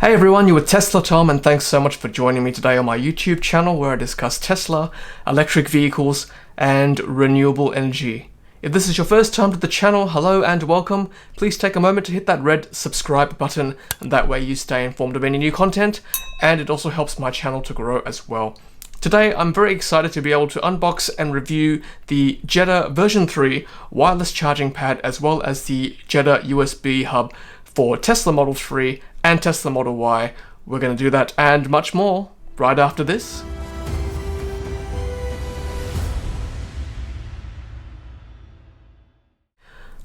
Hey everyone, you're with Tesla Tom, and thanks so much for joining me today on my YouTube channel where I discuss Tesla, electric vehicles, and renewable energy. If this is your first time to the channel, hello and welcome. Please take a moment to hit that red subscribe button, and that way you stay informed of any new content, and it also helps my channel to grow as well. Today, I'm very excited to be able to unbox and review the Jeda version 3 wireless charging pad, as well as the Jeda USB hub for Tesla Model 3 and Tesla Model Y. We're going to do that and much more right after this.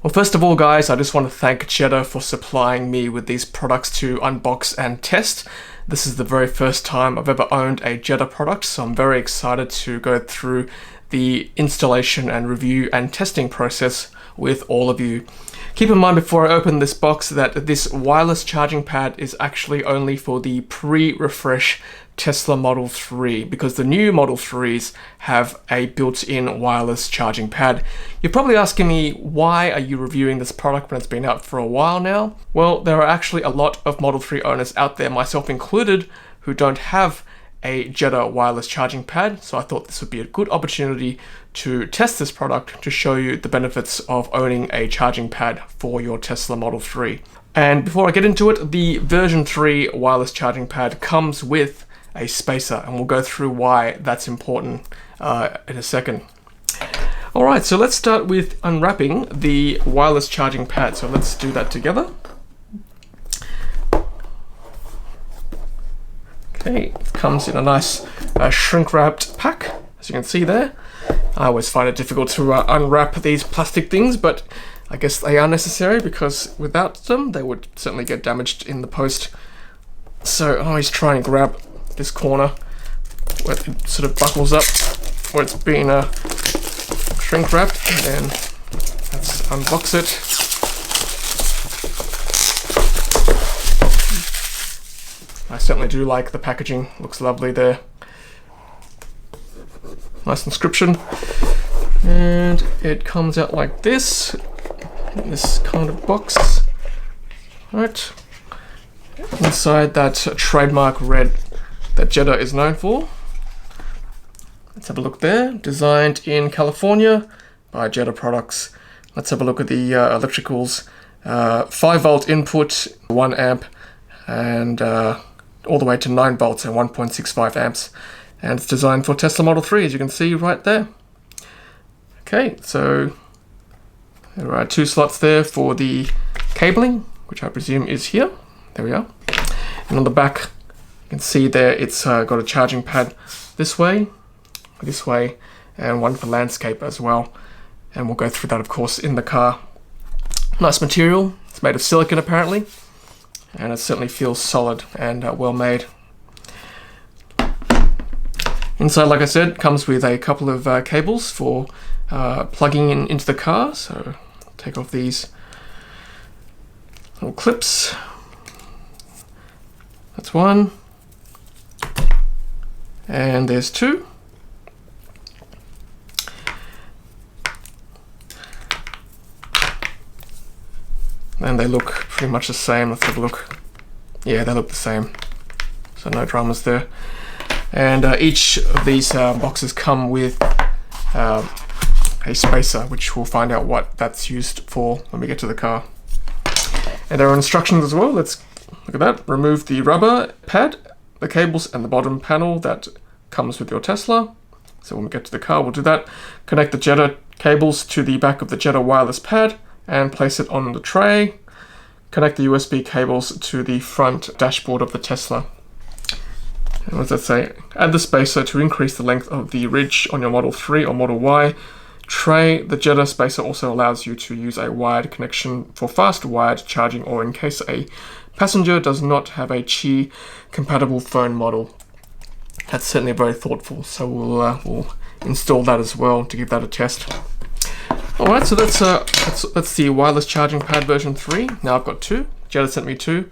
Well, first of all, guys, I just want to thank Jeda for supplying me with these products to unbox and test. This is the very first time I've ever owned a Jeda product, so I'm very excited to go through the installation and review and testing process with all of you. Keep in mind before I open this box that this wireless charging pad is actually only for the pre-refresh Tesla Model 3, because the new Model 3s have a built-in wireless charging pad. You're probably asking me, why are you reviewing this product when it's been out for a while now? Well, there are actually a lot of Model 3 owners out there, myself included, who don't have a Jeda wireless charging pad, so I thought this would be a good opportunity to test this product to show you the benefits of owning a charging pad for your Tesla Model 3. And before I get into it, the version 3 wireless charging pad comes with a spacer, and we'll go through why that's important in a second. Alright, so let's start with unwrapping the wireless charging pad, so let's do that together. Okay, it comes in a nice shrink-wrapped pack, as you can see there. I always find it difficult to unwrap these plastic things, but I guess they are necessary because without them, they would certainly get damaged in the post. So I always try and grab this corner where it sort of buckles up, where it's been shrink-wrapped, and then let's unbox it. I certainly do like the packaging, looks lovely there. Nice inscription. And it comes out like this, in this kind of box. Right. Inside that trademark red that Jeda is known for. Let's have a look there. Designed in California by Jeda Products. Let's have a look at the electricals. 5 volt input, 1 amp, and all the way to 9 volts and 1.65 amps. And it's designed for Tesla Model 3, as you can see right there. Okay, so there are 2 slots there for the cabling, which I presume is here. There we are. And on the back, you can see there it's got a charging pad this way, and one for landscape as well. And we'll go through that, of course, in the car. Nice material. It's made of silicon, apparently. And it certainly feels solid and well made. Inside, like I said, comes with a couple of cables for plugging into the car. So take off these little clips. That's one. And there's 2. And they look pretty much the same. Let's have a look. Yeah, they look the same. So no dramas there. And each of these boxes come with a spacer, which we'll find out what that's used for when we get to the car. And there are instructions as well. Let's look at that. Remove the rubber pad, the cables, and the bottom panel that comes with your Tesla. So when we get to the car, we'll do that. Connect the Jeda cables to the back of the Jeda wireless pad and place it on the tray. Connect the USB cables to the front dashboard of the Tesla. And what does that say? Add the spacer to increase the length of the ridge on your Model 3 or Model Y tray. The Jeda spacer also allows you to use a wired connection for fast wired charging, or in case a passenger does not have a Qi compatible phone model. That's certainly very thoughtful, so we'll install that as well to give that a test. Alright, so that's the wireless charging pad version 3. Now I've got 2. Jeda sent me 2.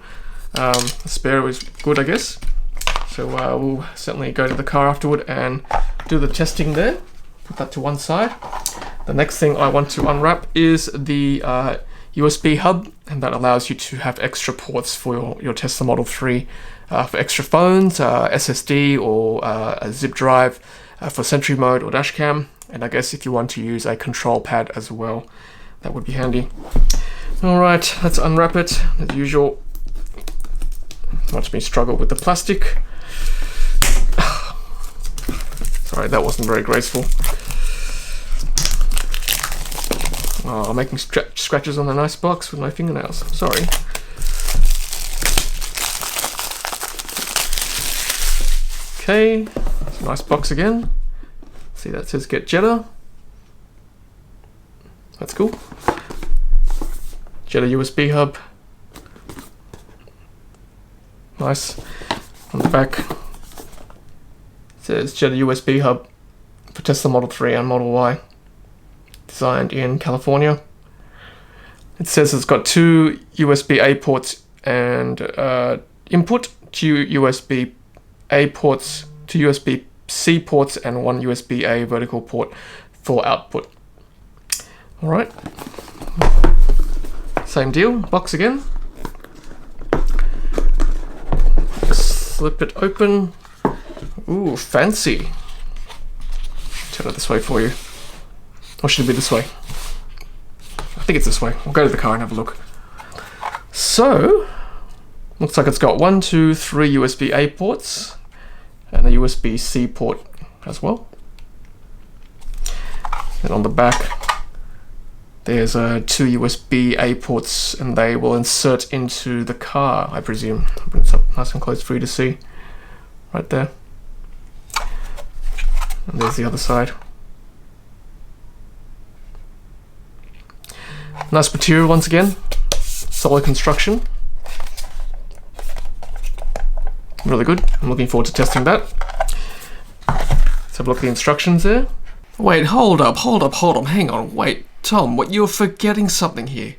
The spare is good, I guess. So we'll certainly go to the car afterward and do the testing there. Put that to one side. The next thing I want to unwrap is the USB hub, and that allows you to have extra ports for your Tesla Model 3 for extra phones, SSD, or a zip drive for Sentry mode or dash cam. And I guess if you want to use a control pad as well, that would be handy. Alright, let's unwrap it as usual. Watch me struggle with the plastic. Sorry, that wasn't very graceful. Oh, making scratches on the nice box with my fingernails. Sorry. Okay, it's a nice box again. See, that says Get Jeda. That's cool. Jeda USB hub. Nice. On the back, it says Jeda USB hub for Tesla Model 3 and Model Y. Designed in California. It says it's got 2 USB-A ports and input, 2 USB-A ports, 2 USB-C ports, and 1 USB-A vertical port for output. Alright. Same deal, box again. Slip it open. Ooh, fancy. Turn it this way for you. Or should it be this way? I think it's this way. We'll go to the car and have a look. So, looks like it's got 1, 2, 3 USB-A ports and a USB-C port as well. And on the back, there's 2 USB-A ports, and they will insert into the car, I presume. I'll bring this up nice and close for you to see. Right there. And there's the other side. Nice material once again, solid construction. Really good. I'm looking forward to testing that. Let's have a look at the instructions there. Wait, hold up, hang on, wait. Tom, you're forgetting something here.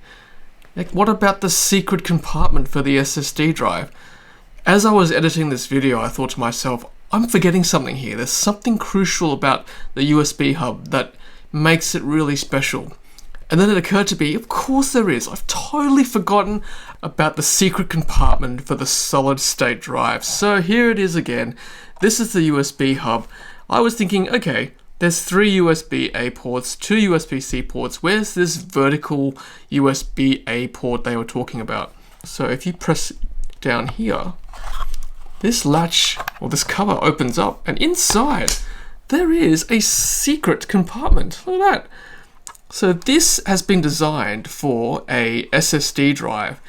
Like, what about the secret compartment for the SSD drive? As I was editing this video, I thought to myself, I'm forgetting something here. There's something crucial about the USB hub that makes it really special. And then it occurred to me, of course there is. I've totally forgotten about the secret compartment for the solid state drive. So here it is again. This is the USB hub. I was thinking, okay, there's 3 USB-A ports, 2 USB-C ports. Where's this vertical USB-A port they were talking about? So if you press down here, this latch, or this cover, opens up, and inside there is a secret compartment. Look at that. So this has been designed for a SSD drive,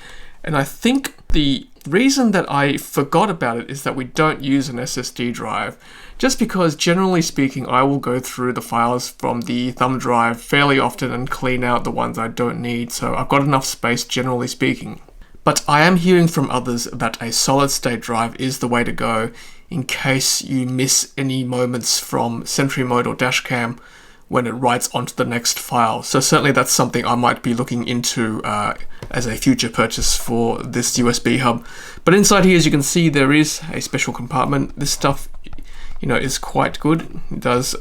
and I think the reason that I forgot about it is that we don't use an SSD drive, just because generally speaking I will go through the files from the thumb drive fairly often and clean out the ones I don't need, so I've got enough space generally speaking. But I am hearing from others that a solid state drive is the way to go in case you miss any moments from Sentry mode or dashcam when it writes onto the next file. So certainly that's something I might be looking into as a future purchase for this USB hub. But inside here, as you can see, there is a special compartment. This stuff, you know, is quite good. It does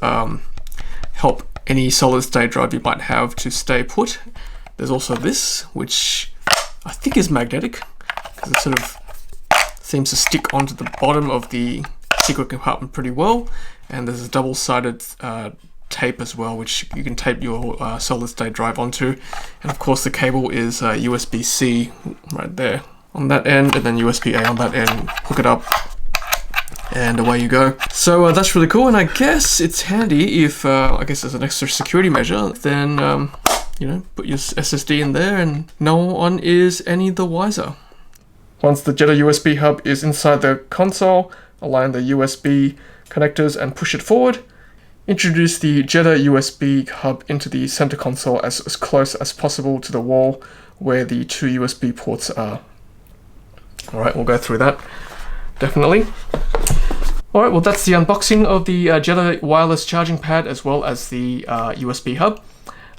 help any solid state drive you might have to stay put. There's also this, which I think is magnetic, because it sort of seems to stick onto the bottom of the secret compartment pretty well. And there's a double-sided tape as well, which you can tape your solid state drive onto. And of course the cable is USB-C right there on that end, and then USB-A on that end. Hook it up and away you go. So that's really cool, and I guess it's handy if I guess as an extra security measure, then you know, put your SSD in there and no one is any the wiser. Once the Jeda USB hub is inside the console, align the USB connectors and push it forward. Introduce the Jeda USB hub into the center console as close as possible to the wall where the 2 USB ports are. Alright, we'll go through that, definitely. Alright, well that's the unboxing of the Jeda wireless charging pad as well as the USB hub.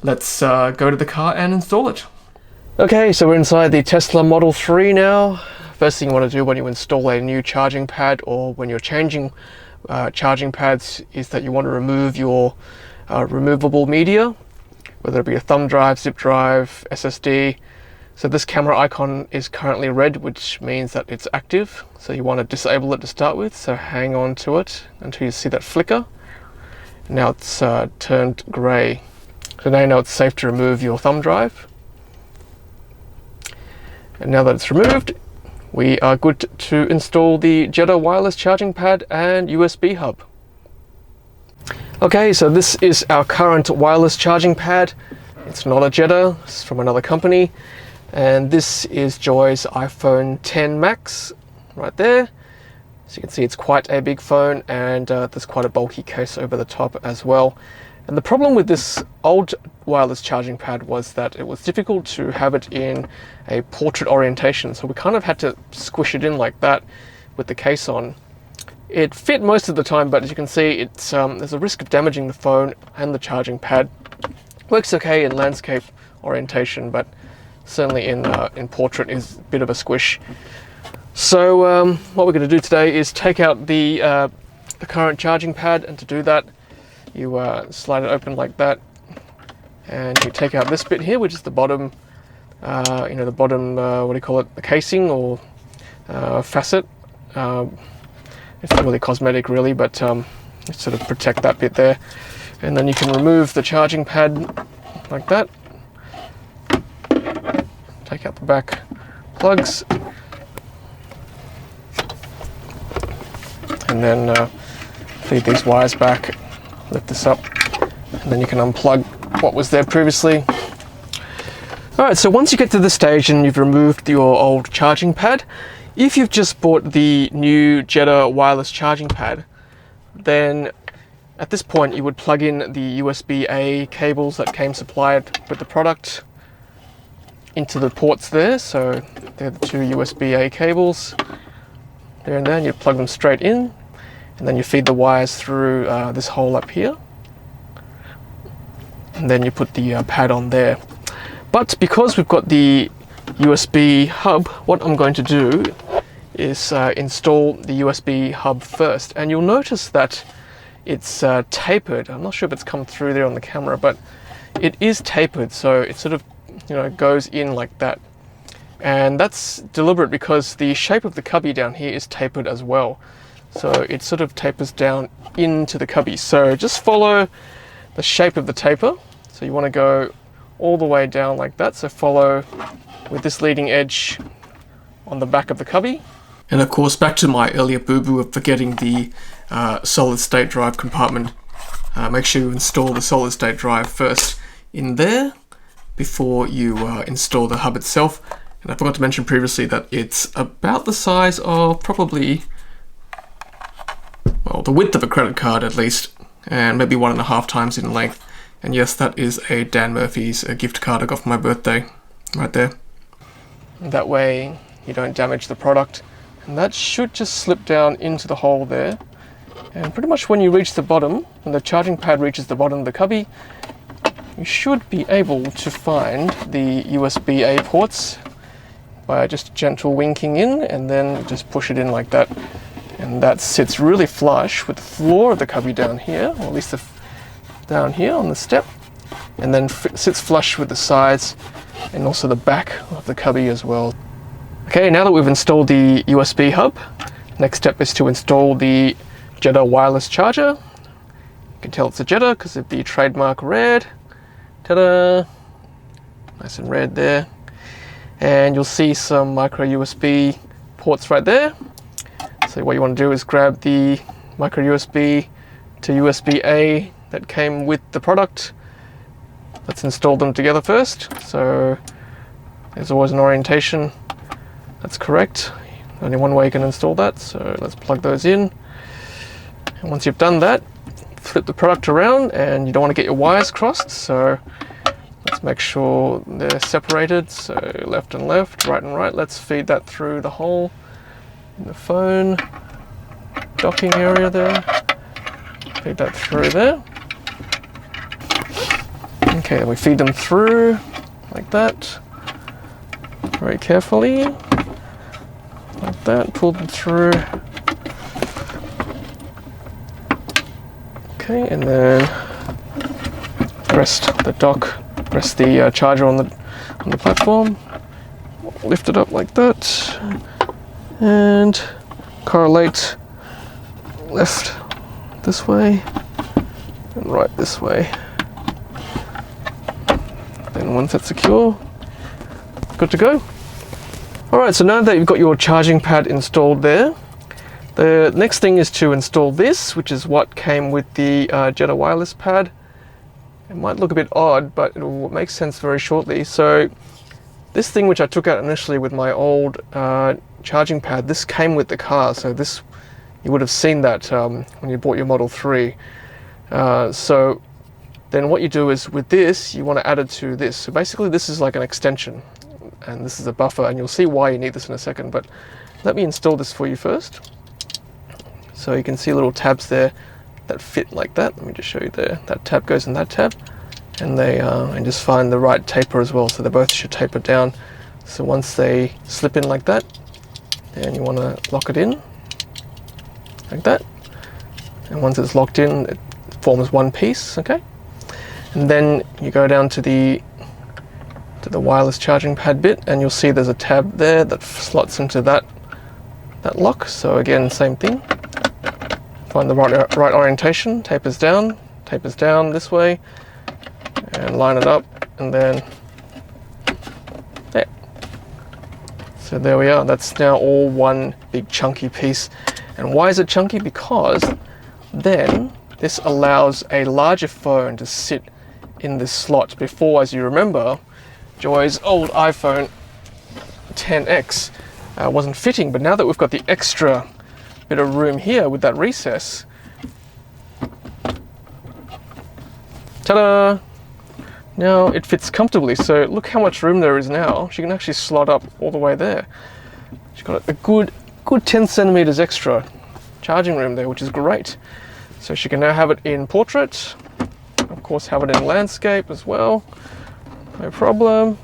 Let's go to the car and install it. Okay, so we're inside the Tesla Model 3 now. First thing you want to do when you install a new charging pad or when you're changing charging pads is that you want to remove your removable media, whether it be a thumb drive, zip drive, SSD, So this camera icon is currently red, which means that it's active. So you want to disable it to start with. So hang on to it until you see that flicker. Now it's turned grey. So now you know it's safe to remove your thumb drive. And now that it's removed, we are good to install the Jeda wireless charging pad and USB hub. Okay, so this is our current wireless charging pad. It's not a Jeda, it's from another company. And this is Joy's iPhone X Max right there. So you can see it's quite a big phone, and there's quite a bulky case over the top as well. And the problem with this old wireless charging pad was that it was difficult to have it in a portrait orientation. So we kind of had to squish it in like that with the case on. It fit most of the time, but as you can see, it's there's a risk of damaging the phone and the charging pad. Works okay in landscape orientation, but certainly in portrait is a bit of a squish. So what we're going to do today is take out the current charging pad, and to do that, you slide it open like that, and you take out this bit here, which is the bottom, the bottom, what do you call it, the casing or facet. It's not really cosmetic really, but sort of protect that bit there. And then you can remove the charging pad like that. Take out the back plugs. And then feed these wires back, lift this up, and then you can unplug what was there previously. Alright, so once you get to this stage and you've removed your old charging pad, if you've just bought the new Jeda wireless charging pad, then at this point you would plug in the USB-A cables that came supplied with the product into the ports there. So they're the two USB-A cables there and there, and you plug them straight in, and then you feed the wires through this hole up here, and then you put the pad on there. But because we've got the USB hub, what I'm going to do is install the USB hub first, and you'll notice that it's tapered. I'm not sure if it's come through there on the camera, but it is tapered, so it sort of goes in like that. And that's deliberate because the shape of the cubby down here is tapered as well, so it sort of tapers down into the cubby. So just follow the shape of the taper. So you want to go all the way down like that, so follow with this leading edge on the back of the cubby. And of course, back to my earlier boo-boo of forgetting the solid state drive compartment. Make sure you install the solid state drive first in there before you install the hub itself. And I forgot to mention previously that it's about the size of probably, well, the width of a credit card at least, and maybe 1.5 times in length. And yes, that is a Dan Murphy's gift card I got for my birthday, right there. And that way you don't damage the product. And that should just slip down into the hole there. And pretty much when you reach the bottom, when the charging pad reaches the bottom of the cubby, you should be able to find the USB-A ports by just gentle winking in, and then just push it in like that. And that sits really flush with the floor of the cubby down here, or at least down here on the step, and then sits flush with the sides and also the back of the cubby as well. Okay, now that we've installed the USB hub, next step is to install the Jeda wireless charger. You can tell it's a Jeda because of the trademark red. Ta-da! Nice and red there. And you'll see some micro USB ports right there. So what you want to do is grab the micro USB to USB-A that came with the product. Let's install them together first. So there's always an orientation that's correct. Only one way you can install that, so let's plug those in. And once you've done that, flip the product around, and you don't want to get your wires crossed, so let's make sure they're separated. So left and left, right and right. Let's feed that through the hole in the phone docking area there. Feed that through there. Okay, then we feed them through like that, very carefully, like that, pull them through. Okay, and then rest the charger on the platform, lift it up like that and correlate left this way and right this way. Then once that's secure, good to go. Alright, so now that you've got your charging pad installed there, the next thing is to install this, which is what came with the Jeda Wireless Pad. It might look a bit odd, but it will make sense very shortly. So this thing, which I took out initially with my old charging pad, this came with the car. So this, you would have seen that when you bought your Model 3. So then what you do is with this, you want to add it to this. So basically this is like an extension, and this is a buffer, and you'll see why you need this in a second. But let me install this for you first. So you can see little tabs there that fit like that. Let me just show you there. That tab goes in that tab, and they and just find the right taper as well. So they both should taper down. So once they slip in like that, then you want to lock it in like that. And once it's locked in, it forms one piece. Okay. And then you go down to the wireless charging pad bit, and you'll see there's a tab there that slots into that lock. So again, same thing. Find the right orientation, tapers down this way, and line it up, and then there. So there we are. That's now all one big chunky piece. And why is it chunky? Because then this allows a larger phone to sit in this slot. Before, as you remember, Joy's old iPhone XS wasn't fitting, but now that we've got the extra bit of room here with that recess, ta-da! Now it fits comfortably. So look how much room there is now. She can actually slot up all the way there. She's got a good 10 centimeters extra charging room there, which is great. So she can now have it in portrait, of course have it in landscape as well, no problem.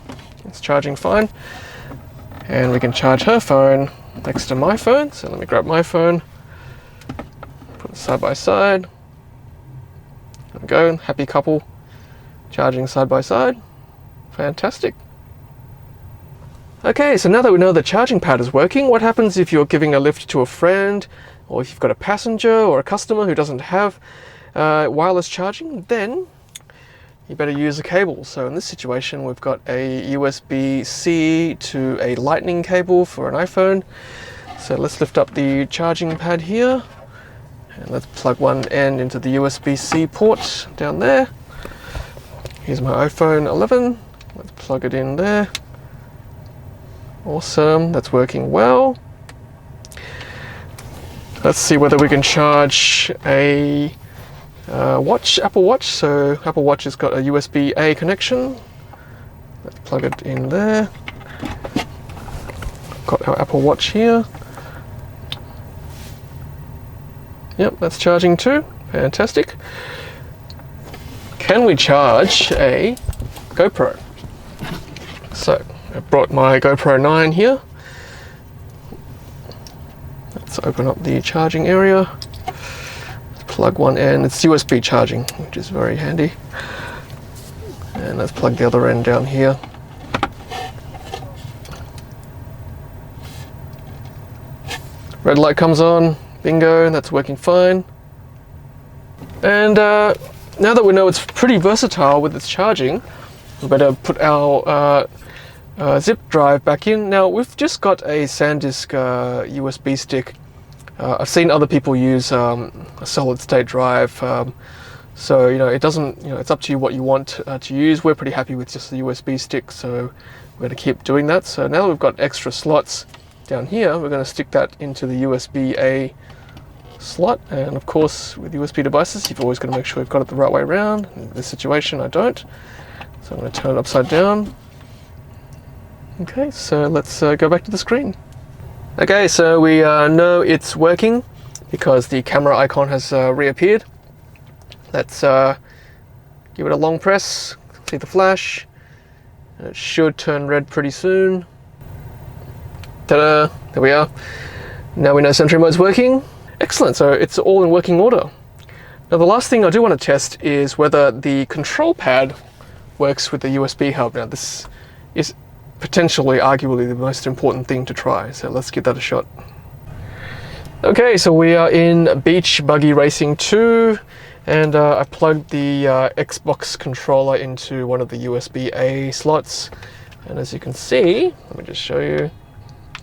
It's charging fine. And we can charge her phone next to my phone. So let me grab my phone, put it side by side. There we go, happy couple, charging side by side. Fantastic. Okay, so now that we know the charging pad is working, what happens if you're giving a lift to a friend, or if you've got a passenger or a customer who doesn't have wireless charging? Then you better use a cable. So in this situation, we've got a USB-C to a lightning cable for an iPhone. So let's lift up the charging pad here, and let's plug one end into the USB-C port down there. Here's my iPhone 11. Let's plug it in there. Awesome, that's working well. Let's see whether we can charge a watch, Apple Watch. So Apple Watch has got a USB-A connection. Let's plug it in there. Got our Apple Watch here. Yep, that's charging too. Fantastic. Can we charge a GoPro? So I brought my GoPro 9 here. Let's open up the charging area. Let's plug one end. It's USB charging, which is very handy. And let's plug the other end down here. Red light comes on. Bingo, that's working fine. And now that we know it's pretty versatile with its charging, we better put our zip drive back in. Now we've just got a SanDisk USB stick. I've seen other people use a solid state drive. So it doesn't. It's up to you what you want to use. We're pretty happy with just the USB stick, so we're going to keep doing that. So now that we've got extra slots down here, we're going to stick that into the USB-A slot. And of course, with USB devices, you've always got to make sure you've got it the right way around. In this situation, I don't. So I'm going to turn it upside down. Okay, so let's go back to the screen. Okay, so we know it's working because the camera icon has reappeared. Let's give it a long press, see the flash, and it should turn red pretty soon. Ta-da! There we are. Now we know Sentry mode's working. Excellent, so it's all in working order. Now the last thing I do want to test is whether the control pad works with the USB hub. Now this is potentially, arguably, the most important thing to try. So let's give that a shot. Okay, so we are in Beach Buggy Racing 2, and I plugged the Xbox controller into one of the USB-A slots, and as you can see, let me just show you,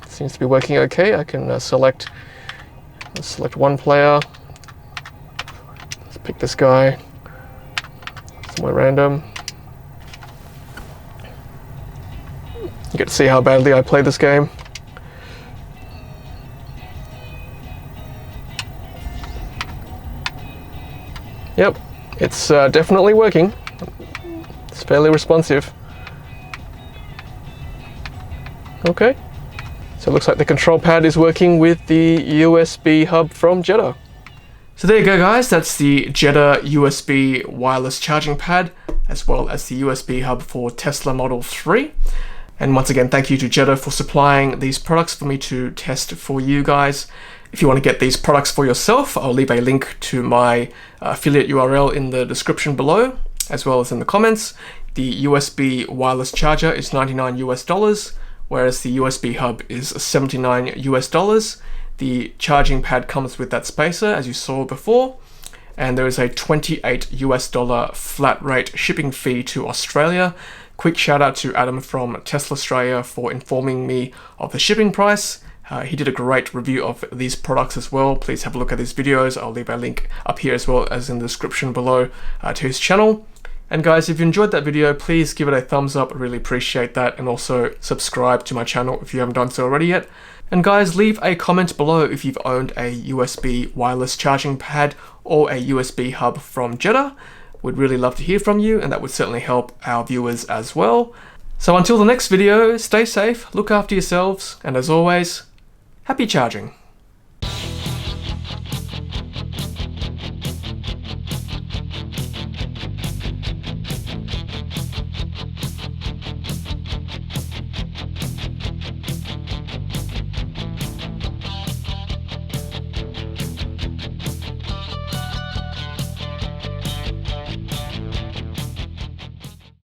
it seems to be working okay. I can select one player. Let's pick this guy, somewhere random. You get to see how badly I play this game. Yep, it's definitely working. It's fairly responsive. Okay, so it looks like the control pad is working with the USB hub from Jeda. So there you go, guys, that's the Jeda USB wireless charging pad, as well as the USB hub for Tesla Model 3. And once again, thank you to Jeda for supplying these products for me to test for you guys. If you want to get these products for yourself, I'll leave a link to my affiliate URL in the description below, as well as in the comments. The USB wireless charger is $99 US, whereas the USB hub is $79 US. The charging pad comes with that spacer, as you saw before, and there is a $28 US flat rate shipping fee to Australia. Quick shout out to Adam from Tesla Australia for informing me of the shipping price. He did a great review of these products as well. Please have a look at his videos. I'll leave a link up here as well as in the description below to his channel. And guys, if you enjoyed that video, please give it a thumbs up. I really appreciate that. And also subscribe to my channel if you haven't done so already yet. And guys, leave a comment below if you've owned a USB wireless charging pad or a USB hub from Jeda. We'd really love to hear from you, and that would certainly help our viewers as well. So until the next video, stay safe, look after yourselves, and as always, happy charging.